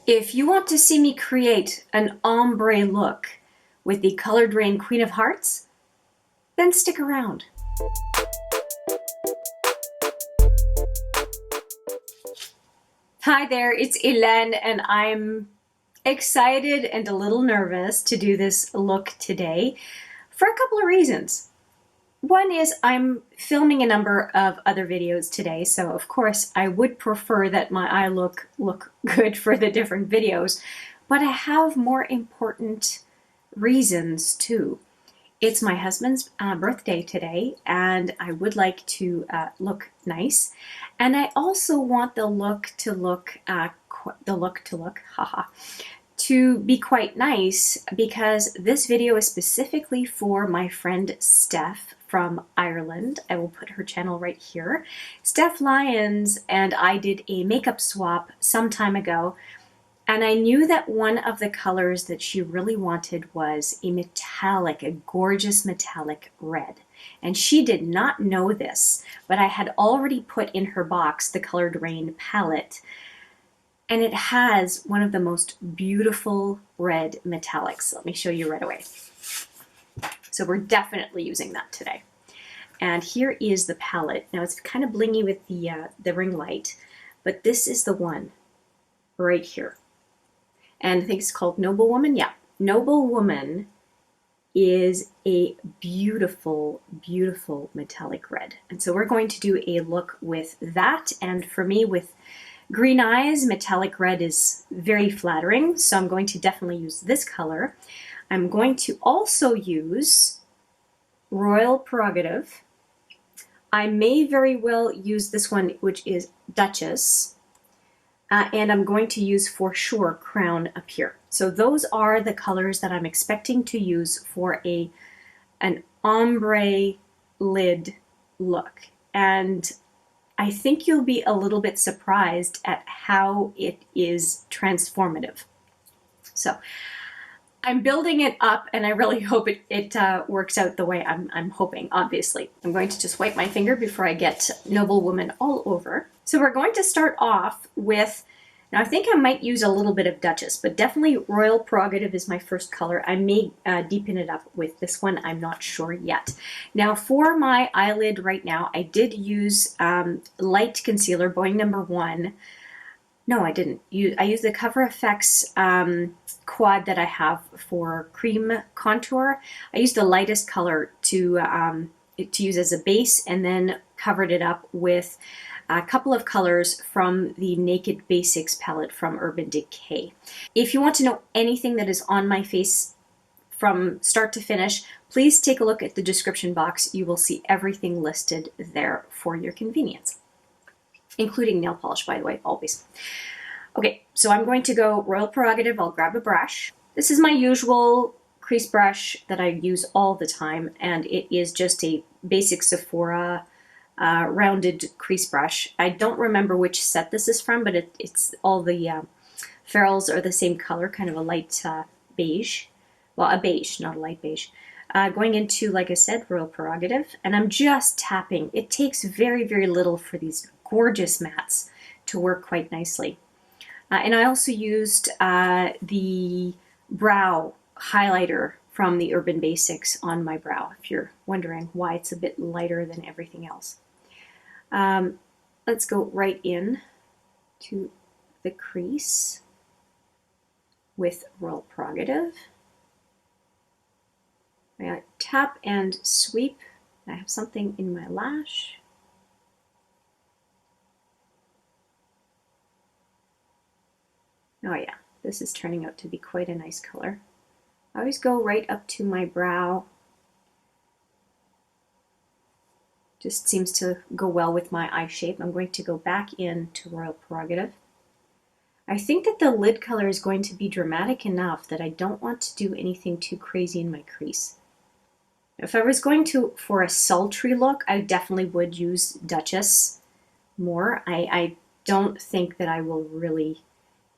If you want to see me create an ombre look with the Coloured Raine Queen of Hearts, then stick around. Hi there, it's Hélène, and I'm excited and a little nervous to do this look today for a couple of reasons. One is I'm filming a number of other videos today, so of course I would prefer that my eye look good for the different videos, but I have more important reasons too. It's my husband's birthday today, and I would like to look nice, and I also want the look to be quite nice, because this video is specifically for my friend Steph from Ireland. I will put her channel right here. Steph Lyons and I did a makeup swap some time ago, and I knew that one of the colors that she really wanted was a gorgeous metallic red. And she did not know this, but I had already put in her box the Coloured Raine palette, and it has one of the most beautiful red metallics. Let me show you right away. So we're definitely using that today. And here is the palette. Now it's kind of blingy with the ring light, but this is the one right here. And I think it's called Noblewoman. Yeah, Noblewoman is a beautiful, beautiful metallic red. And so we're going to do a look with that. And for me, with green eyes, metallic red is very flattering. So I'm going to definitely use this color. I'm going to also use Royal Prerogative. I may very well use this one, which is Duchess. And I'm going to use, for sure, Crown up here. So those are the colors that I'm expecting to use for an ombre lid look. And I think you'll be a little bit surprised at how it is transformative. So I'm building it up, and I really hope it works out the way I'm hoping, obviously. I'm going to just wipe my finger before I get Noblewoman all over. So we're going to start off with, now I think I might use a little bit of Duchess, but definitely Royal Prerogative is my first color. I may deepen it up with this one, I'm not sure yet. Now for my eyelid right now, I did use light concealer, Boeing number 1. No, I didn't. I used the Cover FX quad that I have for cream contour. I used the lightest color to use as a base, and then covered it up with a couple of colors from the Naked Basics palette from Urban Decay. If you want to know anything that is on my face from start to finish, please take a look at the description box. You will see everything listed there for your convenience, including nail polish, by the way, always. Okay, so I'm going to go Royal Prerogative. I'll grab a brush. This is my usual crease brush that I use all the time, and it is just a basic Sephora rounded crease brush. I don't remember which set this is from, but it's all the ferrules are the same color, kind of a light beige. Well, a beige, not a light beige. Going into, like I said, Royal Prerogative, and I'm just tapping. It takes very, very little for these gorgeous mattes to work quite nicely. And I also used the brow highlighter from the Urban Basics on my brow, if you're wondering why it's a bit lighter than everything else. Let's go right in to the crease with Royal Prerogative. I got tap and sweep. I have something in my lash. Oh yeah, this is turning out to be quite a nice color. I always go right up to my brow. Just seems to go well with my eye shape. I'm going to go back into Royal Prerogative. I think that the lid color is going to be dramatic enough that I don't want to do anything too crazy in my crease. If I was going for a sultry look, I definitely would use Duchess more. I don't think that I will really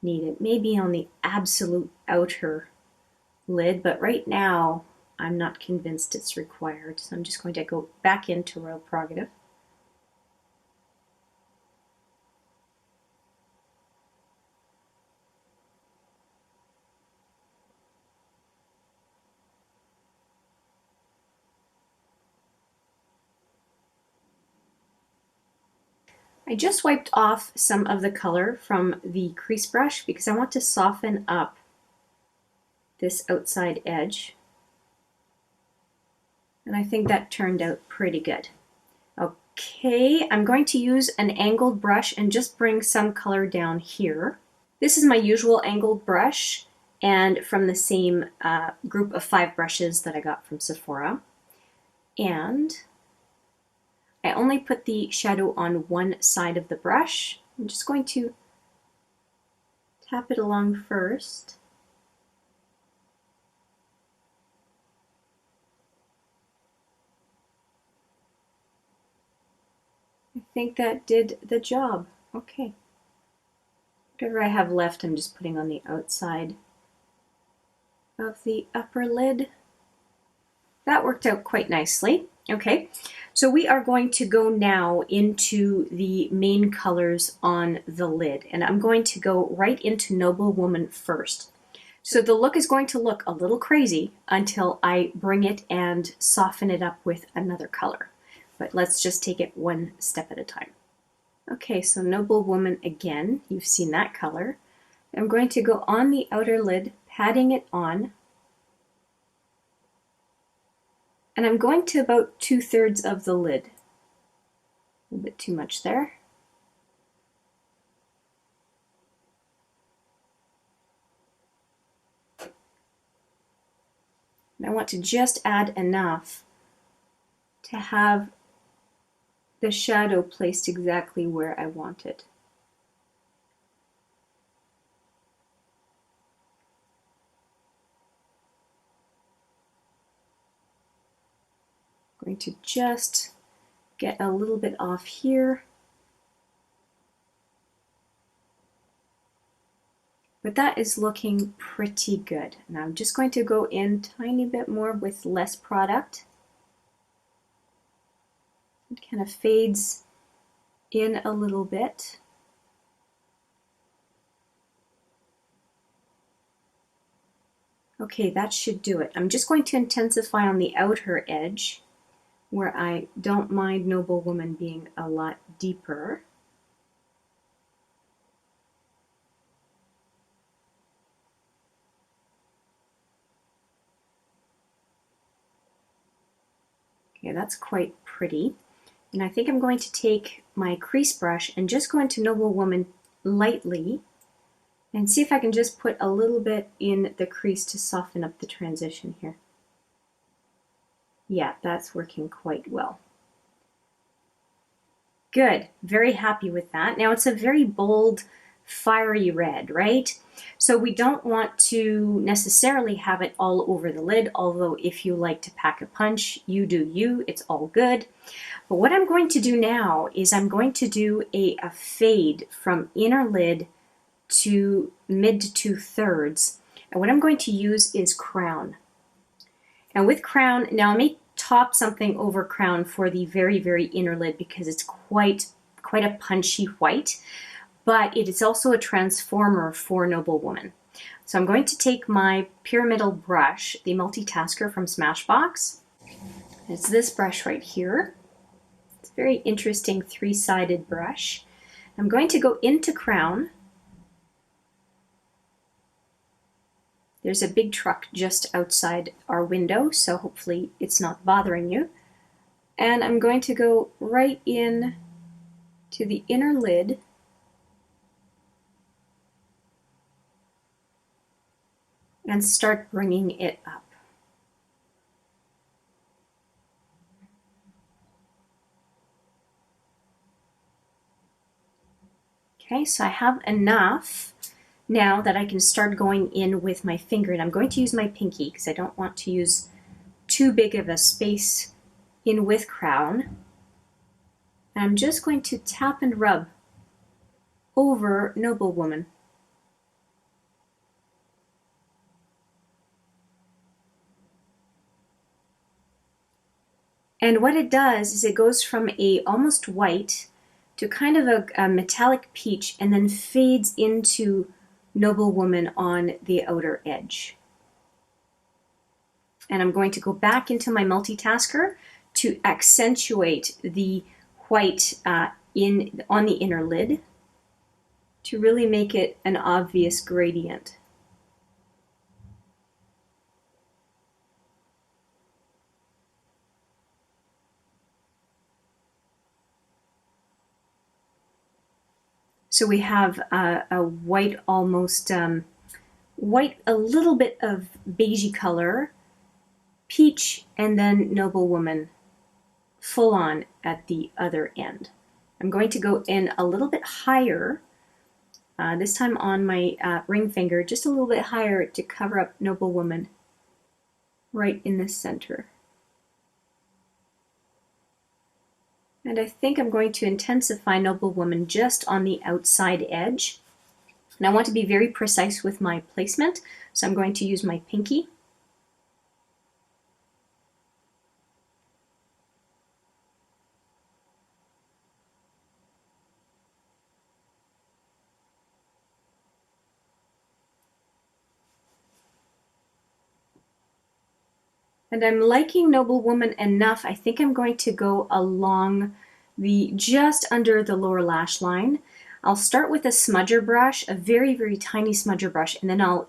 need it. Maybe on the absolute outer lid, but right now I'm not convinced it's required. So I'm just going to go back into Royal Prerogative. I just wiped off some of the color from the crease brush because I want to soften up this outside edge. And I think that turned out pretty good. Okay, I'm going to use an angled brush and just bring some color down here. This is my usual angled brush and from the same group of 5 brushes that I got from Sephora. And I only put the shadow on one side of the brush. I'm just going to tap it along first. I think that did the job. Okay. Whatever I have left, I'm just putting on the outside of the upper lid. That worked out quite nicely. Okay, so we are going to go now into the main colors on the lid, and I'm going to go right into Noblewoman first. So the look is going to look a little crazy until I bring it and soften it up with another color. But let's just take it one step at a time. Okay, so Noblewoman again, you've seen that color. I'm going to go on the outer lid, patting it on. And I'm going to about 2/3 of the lid. A little bit too much there. And I want to just add enough to have the shadow placed exactly where I want it. Going to just get a little bit off here. But that is looking pretty good. And I'm just going to go in a tiny bit more with less product. It kind of fades in a little bit. Okay, that should do it. I'm just going to intensify on the outer edge where I don't mind Noblewoman being a lot deeper. Okay, that's quite pretty. And I think I'm going to take my crease brush and just go into Noblewoman lightly and see if I can just put a little bit in the crease to soften up the transition here. Yeah, that's working quite well. Good, very happy with that. Now it's a very bold, fiery red, right? So we don't want to necessarily have it all over the lid, although if you like to pack a punch, you do you, it's all good. But what I'm going to do now is I'm going to do a fade from inner lid to mid to 2/3. And what I'm going to use is Crown. And with Crown, now I may top something over Crown for the very, very inner lid because it's quite a punchy white, but it is also a transformer for Noblewoman. So I'm going to take my pyramidal brush, the multitasker from Smashbox. It's this brush right here. It's a very interesting 3-sided brush. I'm going to go into Crown. There's a big truck just outside our window, so hopefully it's not bothering you. And I'm going to go right in to the inner lid. And start bringing it up. Okay, so I have enough now that I can start going in with my finger, and I'm going to use my pinky because I don't want to use too big of a space in with Crown. And I'm just going to tap and rub over Noblewoman. And what it does is it goes from a almost white to kind of a metallic peach and then fades into Noblewoman on the outer edge. And I'm going to go back into my multitasker to accentuate the white on the inner lid to really make it an obvious gradient. So we have a white, almost white, a little bit of beigey color, peach, and then Noblewoman full on at the other end. I'm going to go in a little bit higher, this time on my ring finger, just a little bit higher to cover up Noblewoman right in the center. And I think I'm going to intensify Noblewoman just on the outside edge. And I want to be very precise with my placement, so I'm going to use my pinky. And I'm liking Noblewoman enough, I think I'm going to go along just under the lower lash line. I'll start with a smudger brush, a very, very tiny smudger brush, and then I'll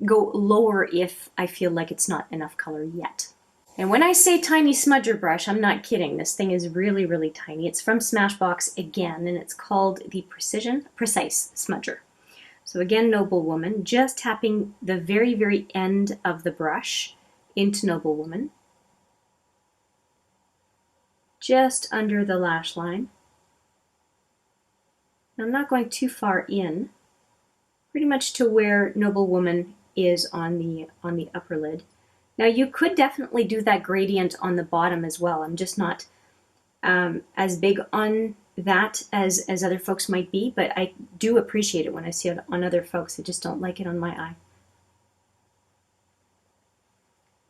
go lower if I feel like it's not enough color yet. And when I say tiny smudger brush, I'm not kidding. This thing is really, really tiny. It's from Smashbox again, and it's called the Precise Smudger. So again, Noblewoman, just tapping the very, very end of the brush into Noblewoman, just under the lash line. I'm not going too far in, pretty much to where Noblewoman is on the upper lid. Now you could definitely do that gradient on the bottom as well. I'm just not as big on that as other folks might be, but I do appreciate it when I see it on other folks. I just don't like it on my eye.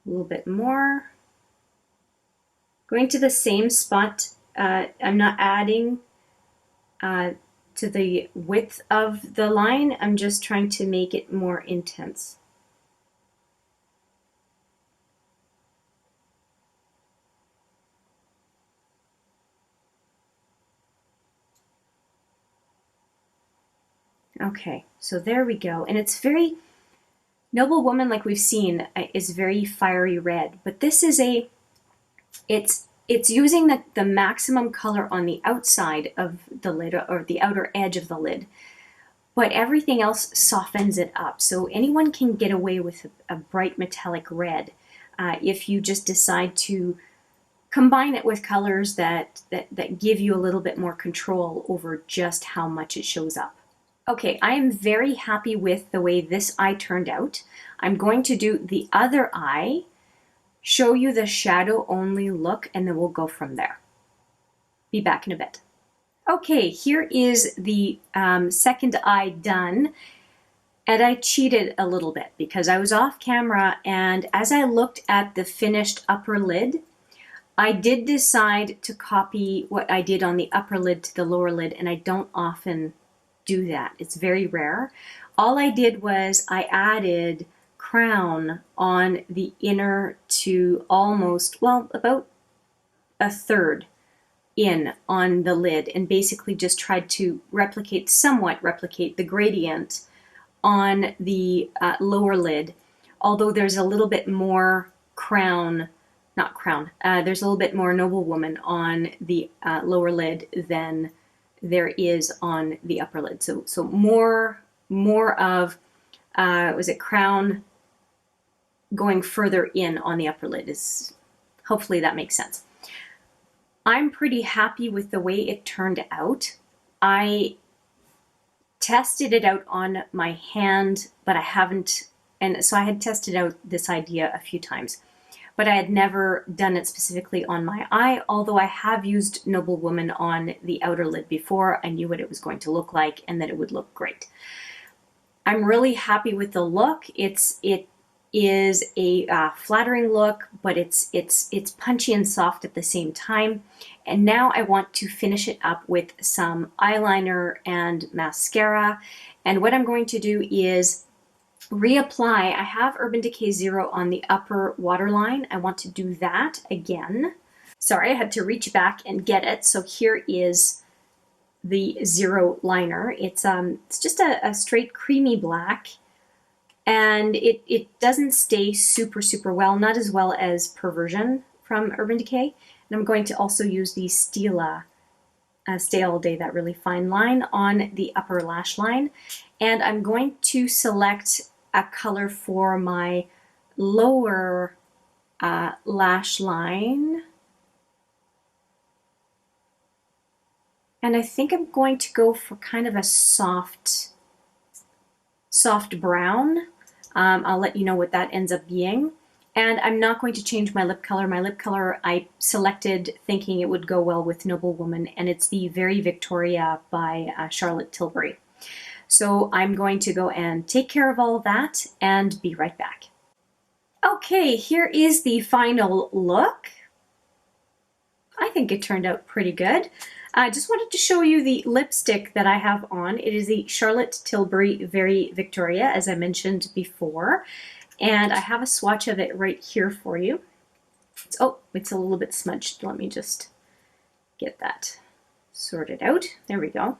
A little bit more. Going to the same spot. I'm not adding to the width of the line. I'm just trying to make it more intense. Okay, so there we go. And it's very, Noblewoman, like we've seen, is very fiery red, but this is it's using the maximum color on the outside of the lid, or the outer edge of the lid, but everything else softens it up. So anyone can get away with a bright metallic red if you just decide to combine it with colors that give you a little bit more control over just how much it shows up. Okay, I am very happy with the way this eye turned out. I'm going to do the other eye, show you the shadow only look, and then we'll go from there. Be back in a bit. Okay, here is the second eye done. And I cheated a little bit because I was off camera, and as I looked at the finished upper lid, I did decide to copy what I did on the upper lid to the lower lid, and I don't often do that. It's very rare. All I did was I added crown on the inner to almost, well, about a third in on the lid, and basically just tried to somewhat replicate the gradient on the lower lid, although there's a little bit more there's a little bit more Noblewoman on the lower lid than there is on the upper lid. So more of, was it crown going further in on the upper lid? Hopefully that makes sense. I'm pretty happy with the way it turned out. I tested it out on my hand, but I haven't, and so I had tested out this idea a few times, but I had never done it specifically on my eye, although I have used Noblewoman on the outer lid before. I knew what it was going to look like and that it would look great. I'm really happy with the look. It is a flattering look, but it's punchy and soft at the same time. And now I want to finish it up with some eyeliner and mascara. And what I'm going to do is reapply. I have Urban Decay 0 on the upper waterline. I want to do that again. Sorry, I had to reach back and get it. So here is the Zero liner. It's just a straight creamy black, and it doesn't stay super well, not as well as Perversion from Urban Decay. And I'm going to also use the Stila Stay All Day, that really fine line, on the upper lash line. And I'm going to select a color for my lower lash line. And I think I'm going to go for kind of a soft brown. I'll let you know what that ends up being. And I'm not going to change my lip color. My lip color I selected thinking it would go well with Noblewoman, and it's the Very Victoria by Charlotte Tilbury. So I'm going to go and take care of all that and be right back. Okay, here is the final look. I think it turned out pretty good. I just wanted to show you the lipstick that I have on. It is the Charlotte Tilbury Very Victoria, as I mentioned before. And I have a swatch of it right here for you. It's a little bit smudged. Let me just get that sorted out. There we go.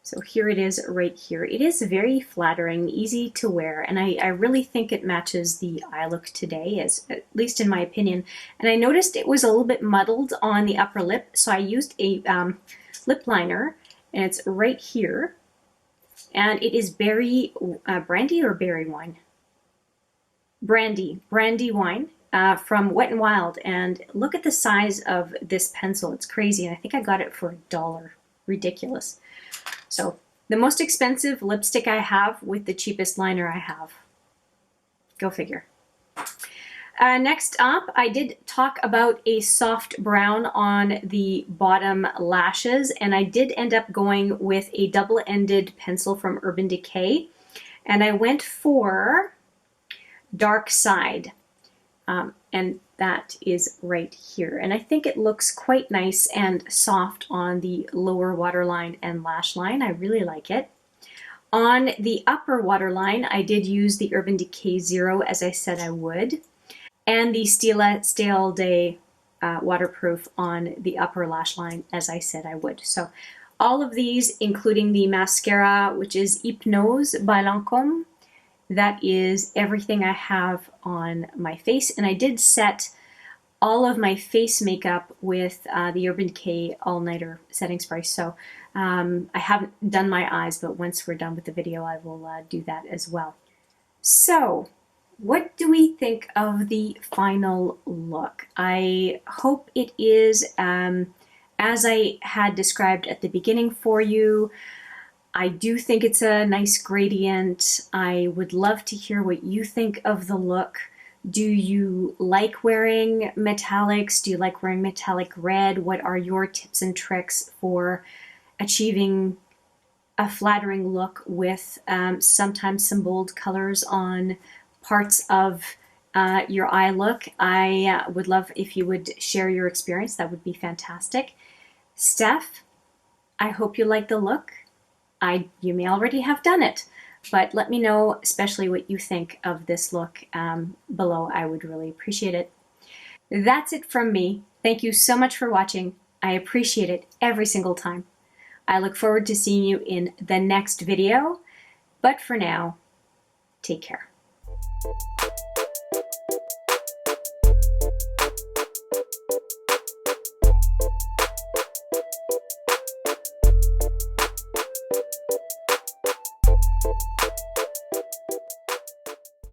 So here it is right here. It is very flattering, easy to wear, and I really think it matches the eye look today, at least in my opinion. And I noticed it was a little bit muddled on the upper lip, so I used a lip liner, and it's right here. And it is berry, brandy or berry wine? Brandy wine from Wet n Wild. And look at the size of this pencil. It's crazy. And I think I got it for $1. Ridiculous. So the most expensive lipstick I have with the cheapest liner I have. Go figure. Next up, I did talk about a soft brown on the bottom lashes, and I did end up going with a double-ended pencil from Urban Decay, and I went for DarkSide, and that is right here. And I think it looks quite nice and soft on the lower waterline and lash line. I really like it. On the upper waterline, I did use the Urban Decay Zero, as I said I would, and the Stila Stay All Day waterproof on the upper lash line, as I said I would. So all of these, including the mascara, which is Hypnose by Lancôme, that is everything I have on my face. And I did set all of my face makeup with the Urban Decay All Nighter setting spray. So I haven't done my eyes, but once we're done with the video, I will do that as well. So what do we think of the final look? I hope it is as I had described at the beginning for you. I do think it's a nice gradient. I would love to hear what you think of the look. Do you like wearing metallics? Do you like wearing metallic red? What are your tips and tricks for achieving a flattering look with sometimes some bold colors on parts of your eye look? I would love if you would share your experience. That would be fantastic. Steph, I hope you like the look. You may already have done it, but let me know especially what you think of this look below. I would really appreciate it. That's it from me. Thank you so much for watching. I appreciate it every single time. I look forward to seeing you in the next video, but for now, take care.